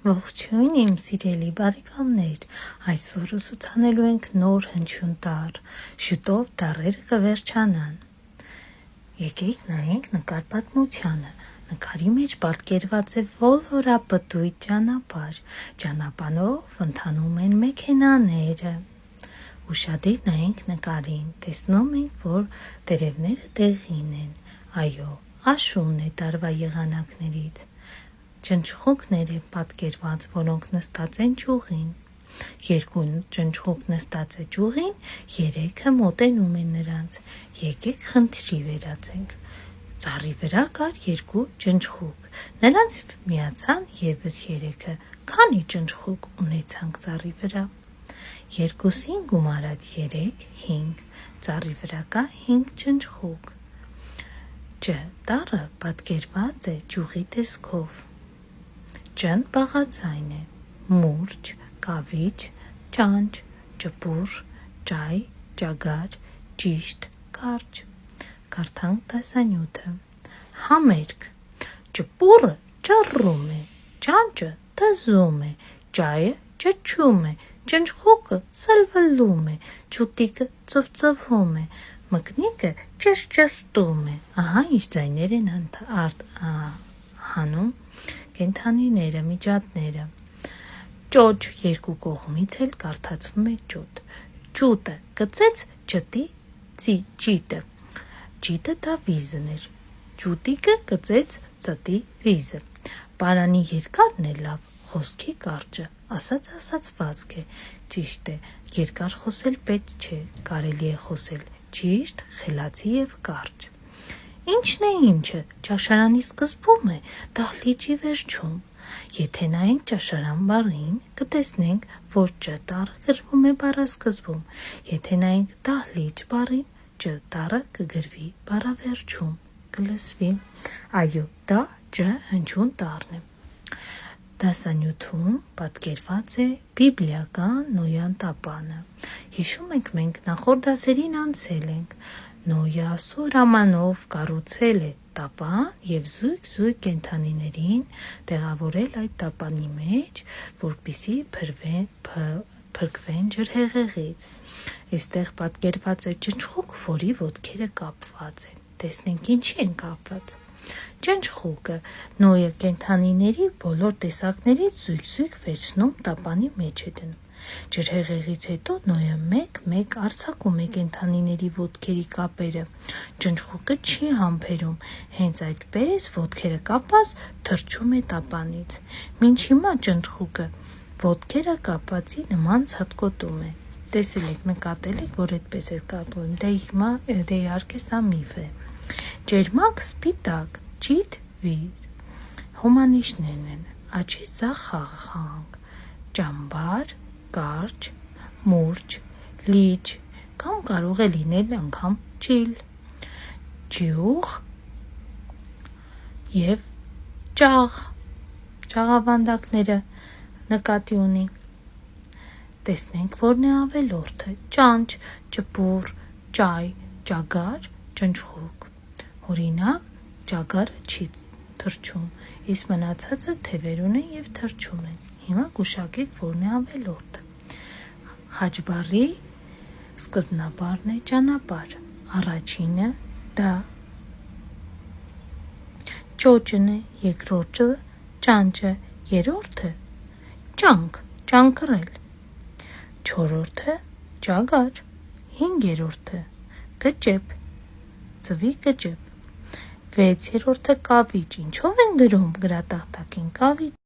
Ողջույն իմ սիրելի բարեկամներ, այսօր ուսուցանելու ենք նոր հնչյուն տառ, շուտով տառերը կվերջանան։ Եկեք նայենք նկար պատմությանը, նկարի մեջ պատկերված է ոլորապտույտ ճանապարհ, ճանապարհով ընթանում են մեքենաները։ Ուշադիր նայենք նկարին, տեսնում ենք, որ տերևները դեղին են, այո, աշունն է տարվա եղանակներից։ Ճնճղուկներ են պատկերված, որոնք նստած են ճյուղին։ Երկու ճնճղուկ նստած է ճյուղին, երեքը մոտենում են նրանց։ Եկեք խնդրի վերացենք։ Ծառի վրա կար երկու ճնճղուկ։ Նրանց միացան ևս երեքը։ Քանի ճնճղուկ ունեցանք ծառի վրա։ 2-ին գումարած 3, 5, ծառի վրա կա 5 ճնճղուկ։ Ջ տառը պատկերված է ճյուղի տեսքով։ Ջն բաղաձայն է, մուրճ, կավիճ, ճանճ, ճպուռ, ճայ, ճագար, ճիշտ, կարճ։ Կարդանք դասանյութը։ Համերգ։ Ճպուռը ճռռում է, ճանճը թզում է, ճայը ճչում է, ճնճղուկը սլվլում է, ջուտիկը ծվծվում է, մկնիկը ճշճստում է։ Ահա ինչ ձայներ են հանում կենդանիները, միջատները։ Ճոճ երկու կողմից էլ կարդացվում է ճոտ։ Ճուտը կծեց ճտի ճիտը։ Ճիտը դա վիզն էր։ Ջուտիկը կծեց ծտի վիզը։ Պարանի երկարն է լավ, խոսքի կարճը, ասացվածք է, ճիշտ է, երկար խոսել պետք չէ, կարելի է խոսել ճիշտ, խելացի և կարճ։ Ինչն է ինչը, ճաշարանի սկզբում է, դահլիճի վերջում։ Եթե նայենք ճաշարան բառին, կտեսնենք, որ ջ տառը գրվում է բառասկզբում, եթե նայենք դահլիճ բառին, ջ տառը կգրվի բառավերջում, կլսվի։ Այո, դա ջ հնչյուն տառն է։ Դասանյութում պատկերված է բիբլիական Նոյան տապանը։ Հիշում եք, մենք նախորդ դասերին անցել ենք։ Նոյը Աստծո հրամանով կառուցել է տապան և զույգ կենդանիներին տեղավորել այդ տապանի մեջ, որպեսզի փրկվեն ջրհեղեղից։ Այստեղ պատկերված է ճնճղուկ, որի ոտքերը կապված են։ Տեսնենք ինչի են կապված։ Ճնճղուկը Նոյը կենդանիների բոլոր տեսակներից զույգ վերցնում տապանի մեջ է դնում։ Ջրհեղեղից հետո Նոյը մեկ արձակում է կենդանիների ոտքերի կապերը։ Ճնճղուկը չի համբերում, հենց այդպես ոտքերը կապած թռչում է տապանից։ Մինչ հիմա ճնճղուկը ոտքերը կապվածի նման ցատկոտում է։ Տեսել եք, նկատել եք, որ այդպես է կատվում։ Դե իհարկե սա միֆ է։ Ճերմակ սպիտակ, ճիտ վիզ հոմանիշներն են։ Աչի ձախ խաղանք, ճամբար, կարճ, մուրճ, լիճ, կամ կարող է լինել անգամ ճիլ, ջյուղ և ճաղ, ճաղավանդակները նկատի ունի։ Տեսնենք, որն է ավելորդը, ճանճ, ճպուռ, ճայ, ճագար, ճնճղուկ։ Օրինակ, ճագարը չի թռչում, իսկ մնացածը թևեր ունեն և թռչում են։ Հիմա գուշակեք, որն է ավելորդը։ Խաչ բառի սկզբնաբառն է ճանապարհ, առաջինը դա, ճոճն է, երկրորդը ճանճը, երրորդը ճանք, ճանկռել, չորրորդը ճագար, հինգերորդը կճեպ, ծվի կճեպ, վեցերորդը կավիճ։ Ինչով են գրում գրատախտակին կավիճ։